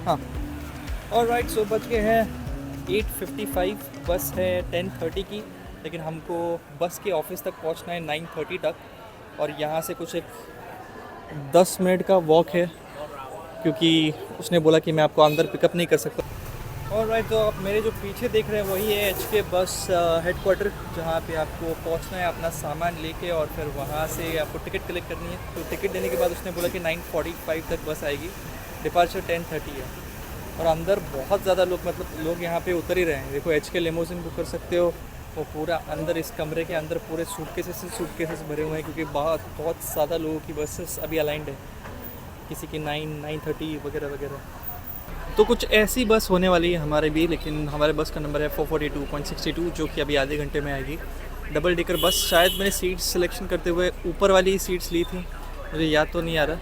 हाँ। और राइट, सो बज के हैं 8:55, बस है 10:30 की, लेकिन हमको बस के ऑफिस तक पहुंचना है 9:30 तक, और यहाँ से कुछ एक 10 मिनट का वॉक है, क्योंकि उसने बोला कि मैं आपको अंदर पिकअप नहीं कर सकता। और राइट, तो आप मेरे जो पीछे देख रहे हैं वही है HK बस हेडक्वार्टर, जहाँ पे आपको पहुँचना है अपना सामान लेके, और फिर वहाँ से आपको टिकट कलेक्ट करनी है। तो टिकट देने के बाद उसने बोला कि 9:45 तक बस आएगी, डिपार्चर 10:30 है। और अंदर बहुत ज़्यादा लोग, मतलब लोग यहाँ पे उतर ही रहे हैं। देखो, HK लिमोजिन बुक कर सकते हो, वो पूरा अंदर, इस कमरे के अंदर पूरे सूटकेसेस भरे हुए हैं, क्योंकि बहुत ज़्यादा लोगों की बसेस अभी अलाइंड है, किसी की 9:30 वगैरह वगैरह। तो कुछ ऐसी बस होने वाली है हमारे भी, लेकिन हमारे बस का नंबर है 442.62, जो कि अभी आधे घंटे में आएगी। Double decker bus. शायद मैंने सीट सिलेक्शन करते हुए ऊपर वाली सीट्स ली थी, मुझे याद तो नहीं आ रहा।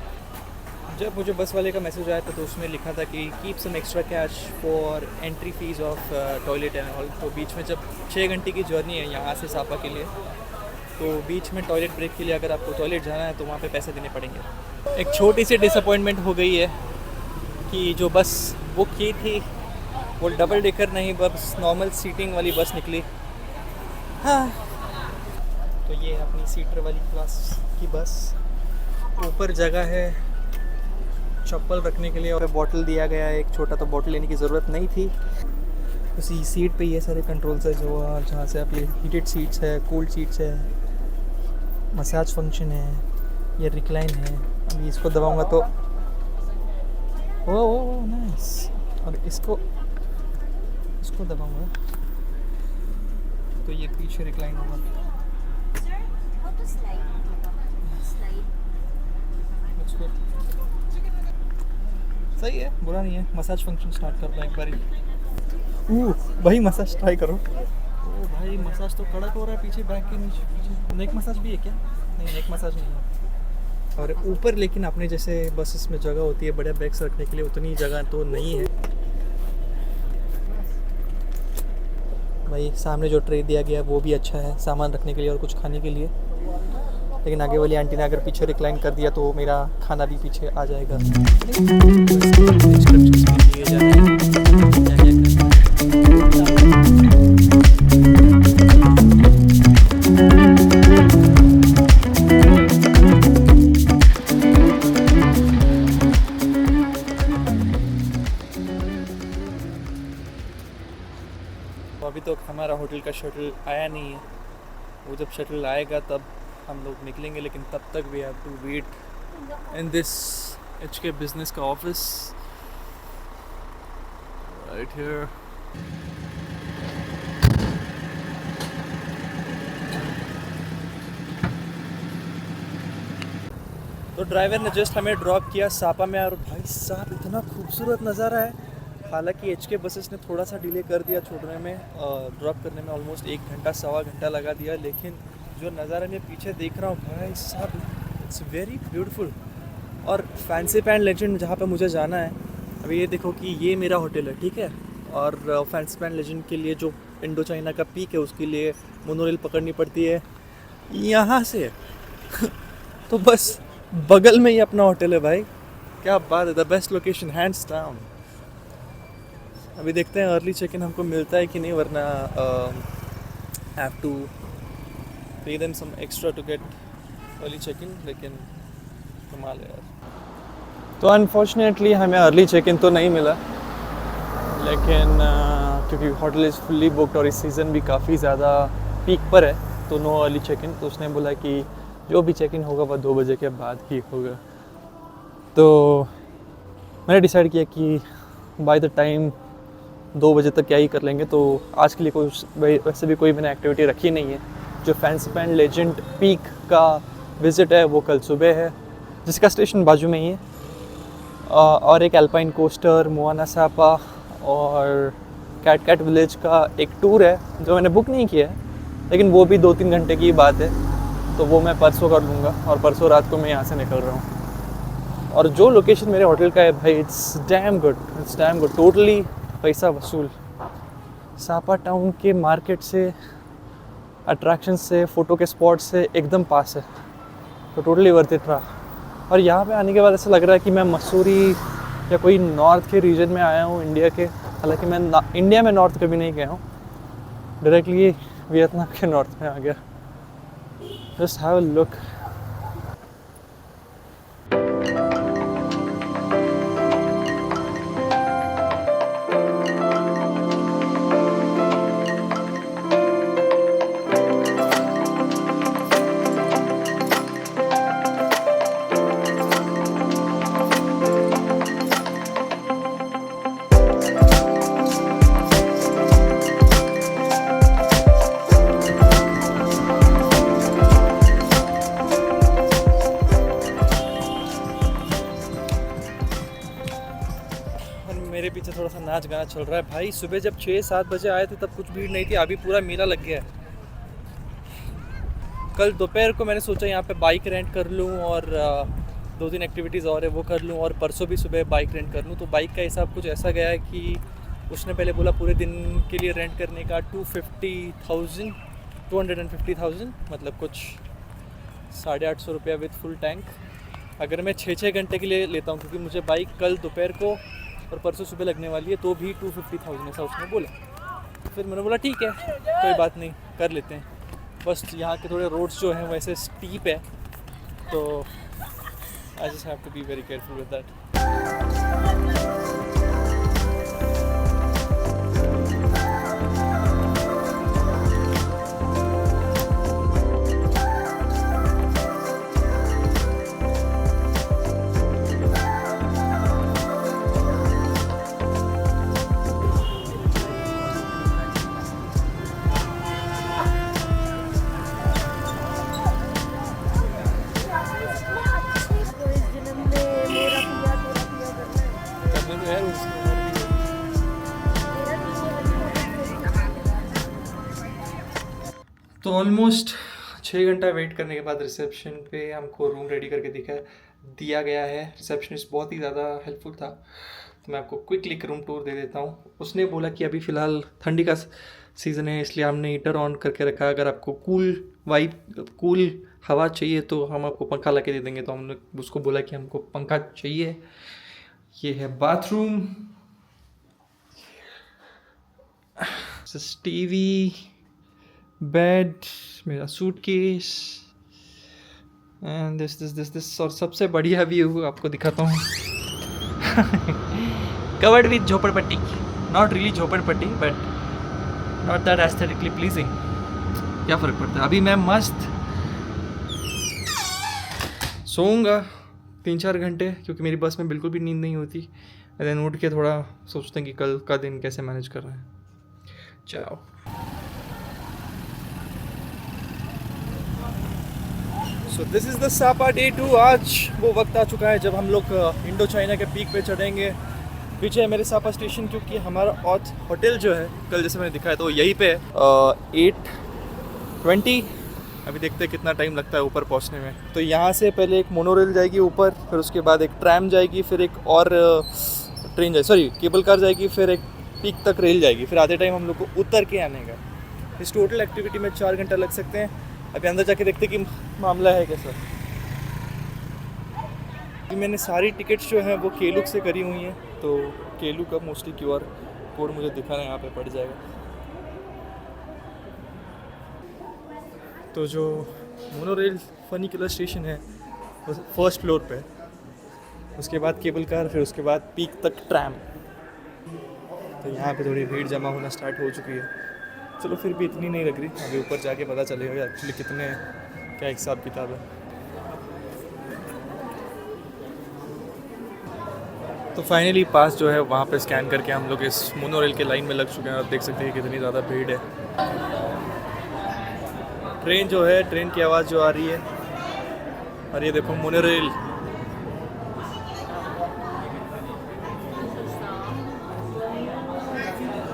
जब मुझे बस वाले का मैसेज आया था तो उसमें लिखा था कि keep some extra cash for entry fees of toilet and all. तो बीच में, जब 6 घंटे की जर्नी है यहाँ से सापा के लिए, तो बीच में टॉयलेट ब्रेक के लिए अगर आपको टॉयलेट जाना है तो वहाँ पे पैसे देने पड़ेंगे। एक छोटी सी डिसअपॉइंटमेंट हो गई है कि जो बस बुक की थी वो डबल डेकर नहीं, बस नॉर्मल सीटिंग वाली बस निकली। हाँ, तो ये अपनी सीटर वाली क्लास की बस। ऊपर जगह है चप्पल रखने के लिए, और बॉटल दिया गया है एक छोटा, तो बॉटल लेने की ज़रूरत नहीं थी। उसी सीट पे ये सारे कंट्रोल्स है, जो जहाँ से आप ये हीटेड सीट्स है, कोल्ड सीट्स है, मसाज फंक्शन है, ये रिक्लाइन है। अभी इसको दबाऊंगा तो ओ नाइस, और इसको दबाऊंगा तो ये पीछे रिक्लाइन होगा। सही है, बुरा नहीं है। मसाज फंक्शन स्टार्ट कर रहा है एक बारी। भाई मसाज ट्राई करो। ओ भाई, मसाज तो कड़क हो रहा है पीछे, बैक के नीचे। नेक मसाज भी है क्या? नहीं, नेक मसाज नहीं है। और ऊपर लेकिन अपने जैसे बसेस में जगह होती है बढ़िया बैग्स रखने के लिए, उतनी जगह तो नहीं है। भाई सामने जो ट्रे दिया गया है वो भी अच्छा है सामान रखने के लिए और कुछ खाने के लिए, लेकिन आगे वाली आंटी ने अगर पीछे रिक्लाइन कर दिया तो मेरा खाना भी पीछे आ जाएगा। तो अभी तो हमारा होटल का शटल आया नहीं है, वो जब शटल आएगा तब हम लोग निकलेंगे, लेकिन तब तक we have to wait in this HK business का ऑफिस राइट हियर। तो ड्राइवर ने जस्ट हमें ड्रॉप किया सापा में, और भाई साहब इतना खूबसूरत नज़ारा है। हालांकि HK बसेस ने थोड़ा सा डिले कर दिया छोड़ने में, ड्रॉप करने में ऑलमोस्ट 1 घंटा सवा घंटा लगा दिया, लेकिन जो नज़ारा मैं पीछे देख रहा हूँ भाई साहब, इट्स वेरी ब्यूटीफुल। और फैंसी पैन लेजेंड जहाँ पे मुझे जाना है, अभी ये देखो कि ये मेरा होटल है, ठीक है, और फैंसी पैन लेजेंड के लिए जो इंडो चाइना का पीक है उसके लिए मोनोरेल पकड़नी पड़ती है यहाँ से। तो बस बगल में ही अपना होटल है भाई, क्या बात है, the best location hands down. अभी देखते हैं अर्ली चेक इन हमको मिलता है कि नहीं, वरना have to pay them some extra to get early check in, लेकिन कमाल है यार। तो अनफॉर्चुनेटली हमें अर्ली चेक इन तो नहीं मिला, लेकिन क्योंकि होटल इज़ फुल्ली बुक्ड और इस सीज़न भी काफ़ी ज़्यादा पीक पर है, तो नो अर्ली चेक इन। तो उसने बोला कि जो भी चेक इन होगा वह 2 बजे के बाद ही होगा। तो मैंने डिसाइड किया कि बाय द टाइम 2 बजे तक क्या ही कर लेंगे, तो आज के लिए कोई वैसे भी कोई मैंने एक्टिविटी रखी नहीं है। जो फैंसी पैन लेजेंड पीक का विज़िट है वो कल सुबह है, जिसका स्टेशन बाजू में ही है, और एक एल्पाइन कोस्टर, मोआना सापा और कैट विलेज का एक टूर है जो मैंने बुक नहीं किया है, लेकिन वो भी 2-3 घंटे की बात है, तो वो मैं परसों कर लूँगा, और परसों रात को मैं यहाँ से निकल रहा हूँ। और जो लोकेशन मेरे होटल का है भाई, इट्स डैम गुड, टोटली पैसा वसूल। सापा टाउन के मार्केट से, अट्रैक्शन से, फ़ोटो के स्पॉट से एकदम पास है, तो टोटली वर्थ इट रहा। और यहाँ पे आने के बाद ऐसा लग रहा है कि मैं मसूरी या कोई नॉर्थ के रीजन में आया हूँ इंडिया के। हालांकि मैं इंडिया में नॉर्थ कभी नहीं गया हूँ, डायरेक्टली वियतनाम के नॉर्थ में आ गया। Just have a look. मेरे पीछे थोड़ा सा नाच गाना चल रहा है भाई। सुबह जब 6-7 बजे आए थे तब कुछ भीड़ नहीं थी, अभी पूरा मेला लग गया है। कल दोपहर को मैंने सोचा यहाँ पे बाइक रेंट कर लूँ और 2-3 एक्टिविटीज़ और है वो कर लूँ, और परसों भी सुबह बाइक रेंट कर लूँ। तो बाइक का हिसाब कुछ ऐसा गया है कि उसने पहले बोला पूरे दिन के लिए रेंट करने का 250,000 मतलब कुछ 850 रुपया विद फुल टैंक। अगर मैं 6 घंटे के लिए लेता हूँ, क्योंकि मुझे बाइक कल दोपहर को और परसों सुबह लगने वाली है, तो भी 250,000 ऐसा उसने बोला। फिर मैंने बोला ठीक है, कोई बात नहीं, कर लेते हैं। बस यहाँ के थोड़े रोड्स जो हैं वैसे स्टीप है, तो I just have to be very careful with that. तो ऑलमोस्ट 6 घंटा वेट करने के बाद रिसेप्शन पे हमको रूम रेडी करके दिया गया है। रिसेप्शनिस्ट बहुत ही ज़्यादा हेल्पफुल था, तो मैं आपको क्विकली रूम टूर दे देता हूँ। उसने बोला कि अभी फ़िलहाल ठंडी का सीज़न है, इसलिए हमने हीटर ऑन करके रखा। अगर आपको कूल हवा चाहिए तो हम आपको पंखा ला के दे देंगे। तो हमने उसको बोला कि हमको पंखा चाहिए। ये है बाथरूम, टीवी, बेड, मेरा सूटकेस एंड दिस और सबसे बढ़िया व्यू आपको दिखाता हूँ। Covered with jhopadpatti, not really jhopadpatti but not that aesthetically pleasing. क्या फ़र्क पड़ता है, अभी मैं मस्त सोऊंगा 3-4 घंटे, क्योंकि मेरी बस में बिल्कुल भी नींद नहीं होती। एंड देन उठ के थोड़ा सोचते हैं कि कल का दिन कैसे मैनेज कर रहे हैं। जाओ। So this is the Sapa day 2। आज वो वक्त आ चुका है जब हम लोग इंडो चाइना के पीक पे चढ़ेंगे। पीछे है मेरे सापा स्टेशन, क्योंकि हमारा होटल जो है कल जैसे मैंने दिखाया तो यहीं पे है। 8:20। अभी देखते हैं कितना टाइम लगता है ऊपर पहुंचने में। तो यहाँ से पहले एक मोनोरेल जाएगी ऊपर, फिर उसके बाद एक ट्रैम जाएगी, फिर एक और ट्रेन केबल कार जाएगी, फिर एक पीक तक रेल जाएगी, फिर आधे टाइम हम लोग को उतर के आने का। इस टोटल एक्टिविटी में 4 घंटा लग सकते हैं। अभी अंदर जाके देखते कि मामला है कैसा। मैंने सारी टिकट्स जो हैं वो केलुक से करी हुई हैं, तो केलुक का मोस्टली QR कोड मुझे दिखाना यहाँ पे पड़ जाएगा। तो जो मोनोरेल फनीकुलर स्टेशन है वो फर्स्ट फ्लोर पे, उसके बाद केबल कार, फिर उसके बाद पीक तक ट्रैम। तो यहाँ पे थोड़ी भीड़ जमा होना स्टार्ट हो चुकी है। चलो फिर भी इतनी नहीं लग रही, अभी ऊपर जाके पता चलेगा एक्चुअली कितने क्या हिसाब किताब है। तो फाइनली पास जो है वहाँ पे स्कैन करके हम लोग इस मोनोरेल के लाइन में लग चुके हैं। आप देख सकते हैं कितनी ज़्यादा भीड़ है। ट्रेन जो है, ट्रेन की आवाज़ जो आ रही है, और ये देखो मोनोरेल।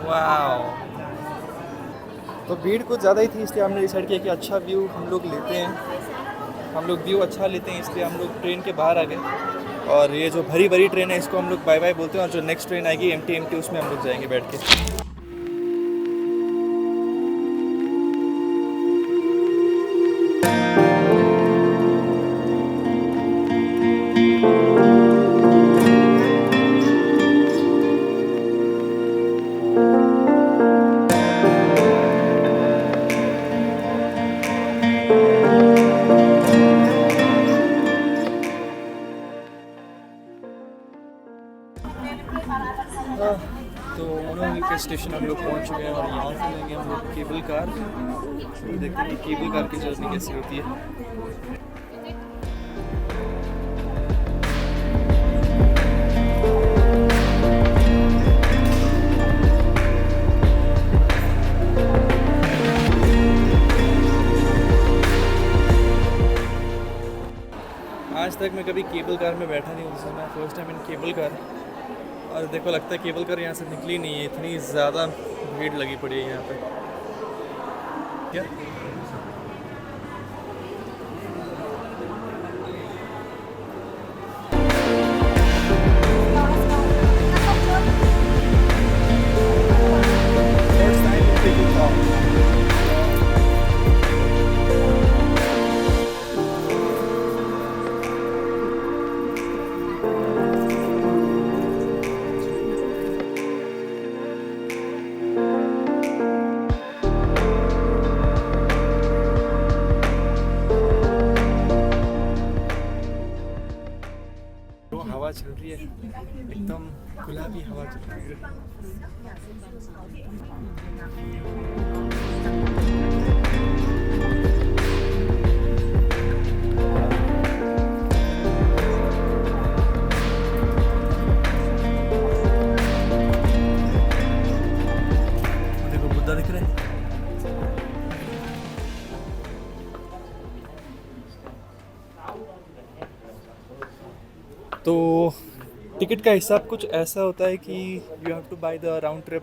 वाह, तो भीड़ कुछ ज़्यादा ही थी, इसलिए हमने डिसाइड किया कि अच्छा व्यू हम लोग लेते हैं, व्यू अच्छा लेते हैं, इसलिए हम लोग ट्रेन के बाहर आ गए। और ये जो भरी भरी ट्रेन है इसको हम लोग बाय बाय बोलते हैं, और जो नेक्स्ट ट्रेन आएगी एम्प्टी उसमें हम लोग जाएंगे बैठ के। तो मनोहर के स्टेशन हम लोग पहुंच चुके हैं और यहाँ से लेंगे हम लोग केबल कार। तो देखते हैं कि केबल कार की जर्नी कैसी होती है। आज तक मैं कभी केबल कार में बैठा नहीं हूँ, जिसमें मैं first time in cable car. और देखो लगता है केबल कार यहाँ से निकली नहीं है, इतनी ज़्यादा भीड़ लगी पड़ी है यहाँ पे। क्या हवा चल रही है, एकदम गुलाबी हवा चल रही है। देखो बुद्धा दिख रहे हैं। तो टिकट का हिसाब कुछ ऐसा होता है कि you have to buy the round trip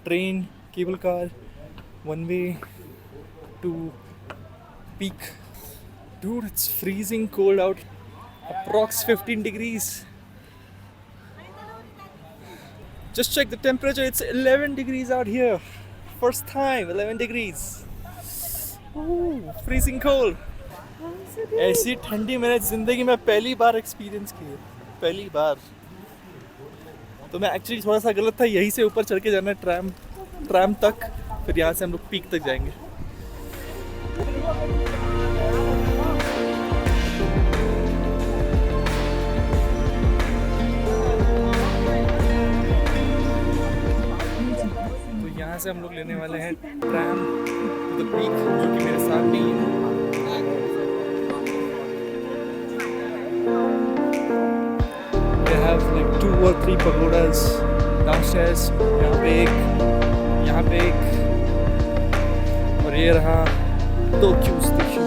train, cable car, one way to peak. Dude, it's freezing cold out. Approx 15 degrees. Just check the temperature. It's 11 degrees out here. First time, 11 degrees. Ooh, freezing cold. ऐसी ठंडी मैंने ज़िंदगी में पहली बार experience की है, पहली बार। तो मैं एक्चुअली थोड़ा सा गलत था, यहीं से ऊपर चढ़ के जाना है ट्रैम तक, फिर यहाँ से हम लोग पीक तक जाएंगे। तो यहाँ से हम लोग लेने वाले हैं ट्रैम टू द पीक, जो कि मेरे साथ नहीं है। Have like 2 or 3 pagodas downstairs. यहाँ पे एक और ये रहा टोक्यो स्टेशन।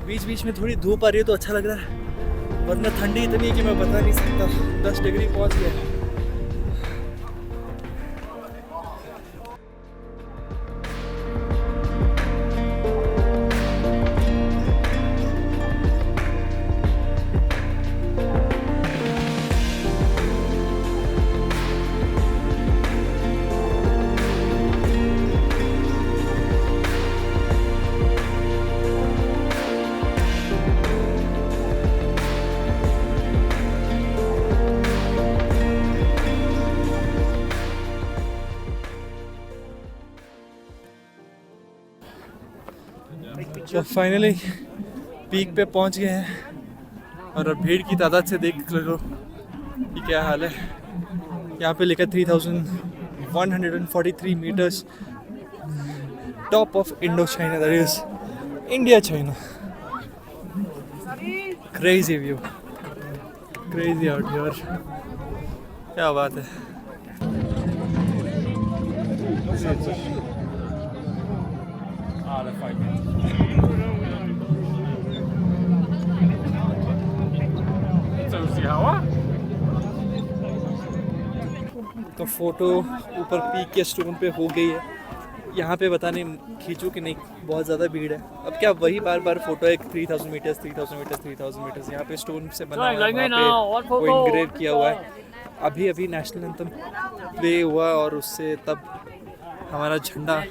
बीच बीच में थोड़ी धूप आ रही है तो अच्छा लग रहा है, वरना ठंडी इतनी है कि मैं बता नहीं सकता। 10 डिग्री पहुँच गया। तो फाइनली पीक पे पहुंच गए हैं और अब भीड़ की तादाद से देख लो कि क्या हाल है। यहाँ पे लिखा 3143 meters, top of Indo China, that is India China. Crazy view, crazy out here, क्या बात है। तो फोटो ऊपर पीक के स्टोन पे हो गई है। यहाँ पे बताने खींचूँ कि नहीं, बहुत ज़्यादा भीड़ है। अब क्या वही बार बार फोटो है, 3000 मीटर्स 3000 मीटर्स 3000 मीटर्स। यहाँ पे स्टोन से बना हुआ है, वहाँ पे वो इंग्रेव किया हुआ है। अभी नेशनल एंथम प्ले हुआ और उससे तब हमारा झंडा,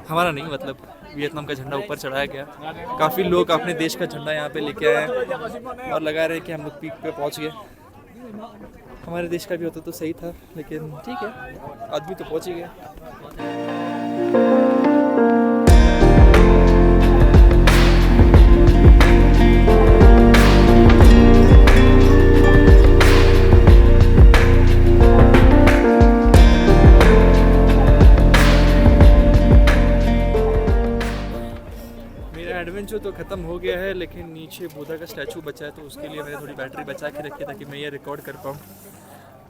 हमारा नहीं मतलब वियतनाम का झंडा ऊपर चढ़ाया गया। काफ़ी लोग अपने देश का झंडा यहाँ पे लेके आए हैं और लगा रहे हैं कि हम लोग पीक पे पहुँच गए। हमारे देश का भी होता तो सही था, लेकिन ठीक है, आदमी तो पहुँच ही गया। ख़त्म हो गया है, लेकिन नीचे बुद्धा का स्टैचू बचा है, तो उसके लिए मैंने थोड़ी बैटरी बचा के रखी ताकि मैं ये रिकॉर्ड कर पाऊँ।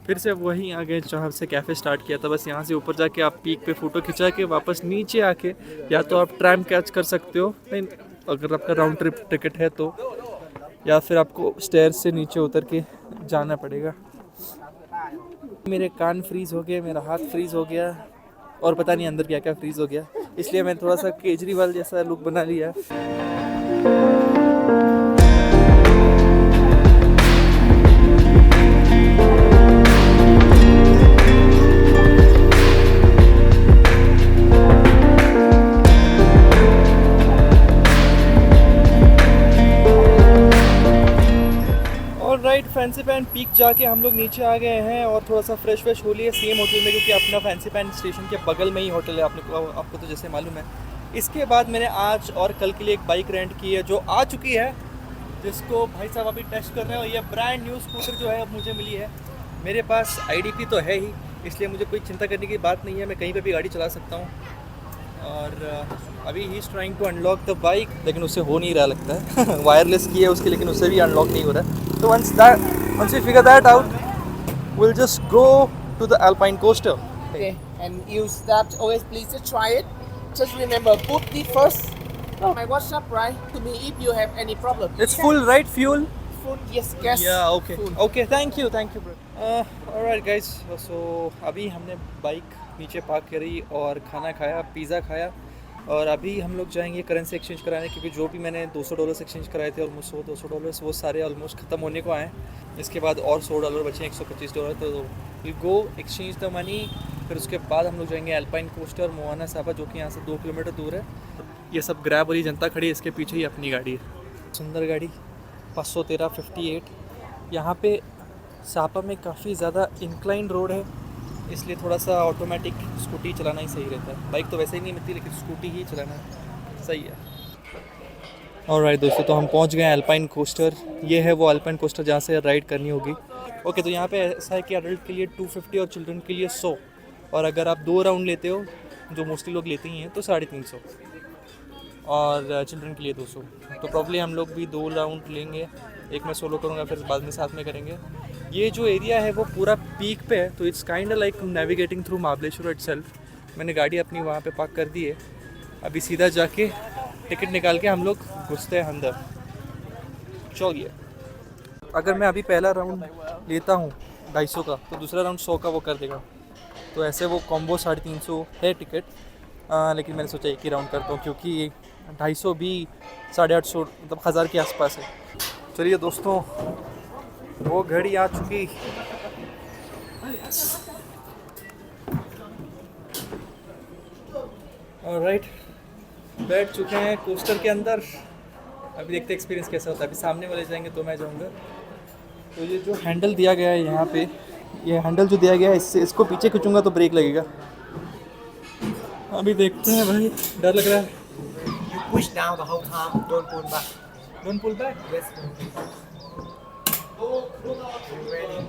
फिर से वहीं आ गए जहाँ से कैफ़े स्टार्ट किया था। बस यहाँ से ऊपर जाके आप पीक पे फ़ोटो खिंचा के वापस नीचे आके या तो आप ट्रैम कैच कर सकते हो, नहीं अगर आपका राउंड ट्रिप टिकट है तो, या फिर आपको स्टेयर से नीचे उतर के जाना पड़ेगा। मेरे कान फ्रीज़ हो गए, मेरा हाथ फ्रीज़ हो गया और पता नहीं अंदर क्या क्या फ्रीज़ हो गया, इसलिए मैंने थोड़ा सा केजरीवाल जैसा लुक बना लिया। राइट, फैंसी पैन पीक जाके हम लोग नीचे आ गए हैं और थोड़ा सा फ्रेश हो लिए सेम होटल में, क्योंकि अपना फैंसी पैन स्टेशन के बगल में ही होटल है, आपको तो जैसे मालूम है। इसके बाद मैंने आज और कल के लिए एक बाइक रेंट की है जो आ चुकी है, जिसको भाई साहब अभी टेस्ट कर रहे हैं। और ये ब्रांड न्यू स्कूटर जो है अब मुझे मिली है। मेरे पास IDP तो है ही, इसलिए मुझे कोई चिंता करने की बात नहीं है, मैं कहीं पर भी गाड़ी चला सकता हूँ। और अभी ही is trying to unlock the bike, लेकिन उससे हो नहीं रहा लगता है। वायरलेस की है उसकी, लेकिन उससे भी अनलॉक नहीं हो रहा है। तो once we figure that out, we'll just go to the Alpine Coaster. Okay, and you start always please to try it. Just remember, put the first my WhatsApp right to me if you have any problem. It's full, right? Fuel? Full, yes, gas. Yeah, okay. Full. Okay, thank you, bro. Alright guys, so अभी हमने bike नीचे park करी और खाना खाया, pizza खाया, और अभी हम लोग जाएंगे करेंसी एक्सचेंज कराने, क्योंकि जो भी मैंने $200 एक्सचेंज कराए थे, ऑलमोस्ट $100-200 वो सारे ऑलमोस्ट ख़त्म होने को आए। इसके बाद और $100 बचे, $125। तो will go exchange the money. फिर उसके बाद हम लोग जाएंगे अल्पाइन कोस्टर मोआना साबा, जो कि यहाँ से 2 किलोमीटर दूर है। ये सब ग्रैब वाली जनता खड़ी है, इसके पीछे ही अपनी गाड़ी है, सुंदर गाड़ी 513-58। यहाँ पे सापा में काफ़ी ज़्यादा इंक्लाइन रोड है, इसलिए थोड़ा सा ऑटोमेटिक स्कूटी चलाना ही सही रहता है। बाइक तो वैसे ही नहीं मिलती, लेकिन स्कूटी ही चलाना सही है। ऑलराइट दोस्तों, तो हम पहुंच गए अल्पाइन कोस्टर। ये है वो अल्पाइन कोस्टर जहाँ से राइड करनी होगी। ओके, तो यहाँ पे ऐसा है कि अडल्ट के लिए 250 और चिल्ड्रन के लिए 100, और अगर आप 2 राउंड लेते हो, जो मोस्टली लोग लेते ही हैं, तो 350, और चिल्ड्रन के लिए 200। तो प्रॉब्ली हम लोग भी 2 राउंड लेंगे, एक मैं सोलो करूँगा, फिर बाद में साथ में करेंगे। ये जो एरिया है वो पूरा पीक पे है, तो it's kind like navigating through Mahabaleshwar itself. मैंने गाड़ी अपनी वहाँ पे पार्क कर दी है, अभी सीधा जाके टिकट निकाल के हम लोग घुसते हैं अंदर। चलिए, अगर मैं अभी पहला राउंड लेता हूँ 250 का, तो दूसरा राउंड 100 का वो कर देगा। तो ऐसे वो कॉम्बो 350 है टिकट, लेकिन मैंने सोचा एक ही राउंड करता हूँ, क्योंकि 250 भी 850 मतलब 1000 के आसपास है। चलिए दोस्तों, वो घड़ी आ चुकी। ऑलराइट, बैठ चुके हैं कोस्टर के अंदर। अभी देखते हैं एक्सपीरियंस कैसा होता है। अभी सामने वाले जाएंगे तो मैं जाऊंगा। तो ये जो हैंडल दिया गया है यहाँ पे, ये हैंडल जो दिया गया है, इससे इसको पीछे खींचूंगा तो ब्रेक लगेगा। अभी देखते हैं भाई, डर लग रहा है। You push down the whole time. Don't pull back. Don't pull back. Yes. You ready?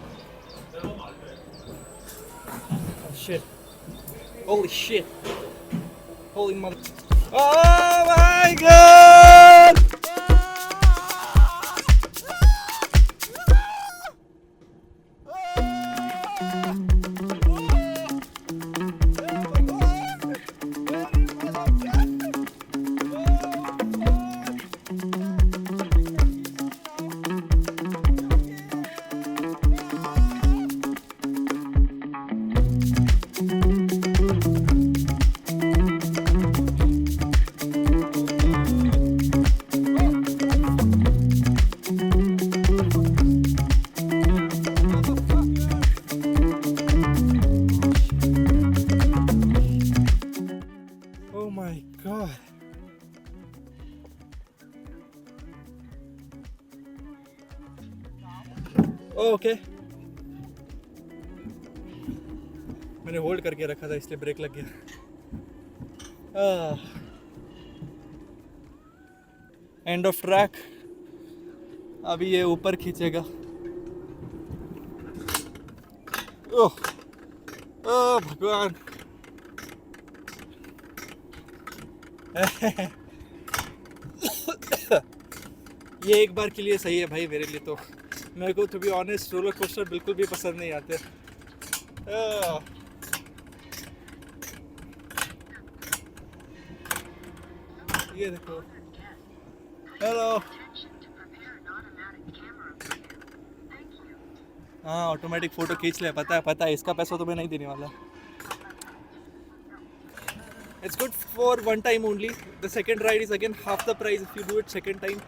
Oh shit. Holy shit. Holy mother. Oh my god! Oh my god. Okay, मैंने होल्ड करके रखा था इसलिए ब्रेक लग गया। End of track. अभी ये ऊपर खींचेगा। ओह ओह भगवान। ये एक बार के लिए सही है भाई मेरे लिए। तो मेरे को to be honest roller coaster बिल्कुल भी पसंद नहीं आते। ये देखो, हेलो। हाँ ऑटोमेटिक फ़ोटो खींच ले, पता है इसका पैसा तुम्हें नहीं देने वाला। It's good for one time only, the second ride is again half the price if you do it second time.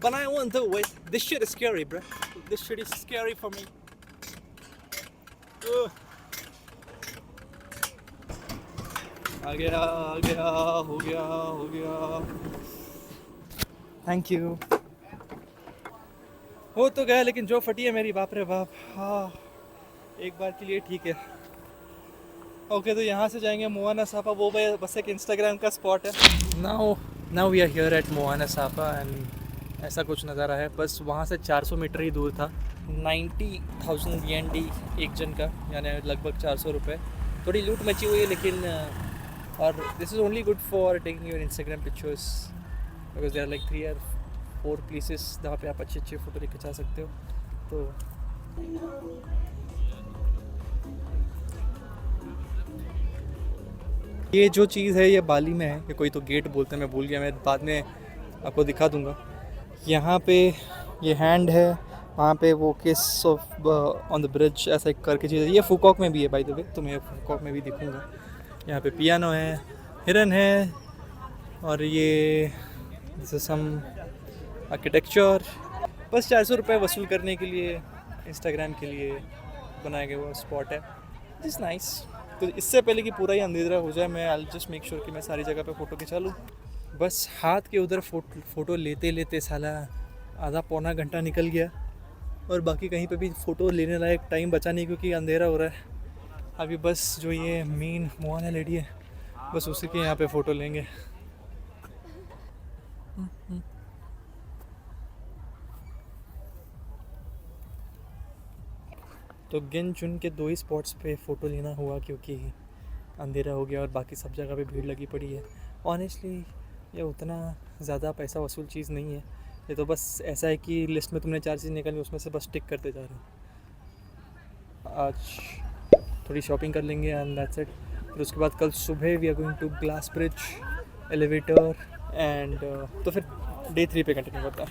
But I won't do it. This shit is scary, bro. This shit is scary for me. आ गया, हो गया। Thank you. हो तो गया, लेकिन जो फटी है मेरी, बाप रे बाप। हाँ, एक बार के लिए ठीक है। ओके, तो यहाँ से जाएंगे मोआना सापा। वो बस एक इंस्टाग्राम का स्पॉट है। Now we are here at Moana Sapa and ऐसा कुछ नज़ारा है। बस वहाँ से 400 मीटर ही दूर था। 90,000 yen एक जन का, यानी लगभग 400 रुपये। थोड़ी लूट मची हुई है, लेकिन और this is only good for taking your Instagram pictures, because there like 3 or 4 places जहाँ पे आप अच्छे फ़ोटो लेके जा सकते हो। तो ये जो चीज़ है ये बाली में है, ये कोई तो गेट बोलते हैं, मैं भूल गया, मैं बाद में आपको दिखा दूँगा। यहाँ पे ये हैंड है, वहाँ पे वो किस ऑफ ऑन द ब्रिज ऐसा एक करके चीज़ है। ये फुकॉक में भी है बाय द वे, तो मैं फुकॉक में भी दिखूँगा। यहाँ पे पियानो है, हिरन है, और ये सम आर्किटेक्चर। बस 400 रुपये वसूल करने के लिए इंस्टाग्राम के लिए बनाया गया हुआ स्पॉट है, इट्स नाइस। तो इससे पहले कि पूरा ही अंधेरा हो जाए, मैं आई जस्ट मेक श्योर कि मैं सारी जगह पे फ़ोटो खिंचा लूँ। बस हाथ के उधर फ़ोटो लेते लेते साला आधा पौना घंटा निकल गया, और बाकी कहीं पे भी फ़ोटो लेने लायक टाइम बचा नहीं, क्योंकि अंधेरा हो रहा है। अभी बस जो ये मेन मोआना लेडी है, बस उसी के यहाँ पे फ़ोटो लेंगे। तो गिन चुन के 2 ही स्पॉट्स पे फ़ोटो लेना हुआ, क्योंकि अंधेरा हो गया और बाकी सब जगह पे भीड़ लगी पड़ी है। ऑनेस्टली ये उतना ज़्यादा पैसा वसूल चीज़ नहीं है, ये तो बस ऐसा है कि लिस्ट में तुमने 4 चीज़ निकाली, उसमें से बस टिक करते जा रहे हो। आज थोड़ी शॉपिंग कर लेंगे एंड दैट्स इट। फिर उसके बाद कल सुबह we are going to glass bridge, elevator and तो फिर डे 3 पे कंटिन्यू करता है।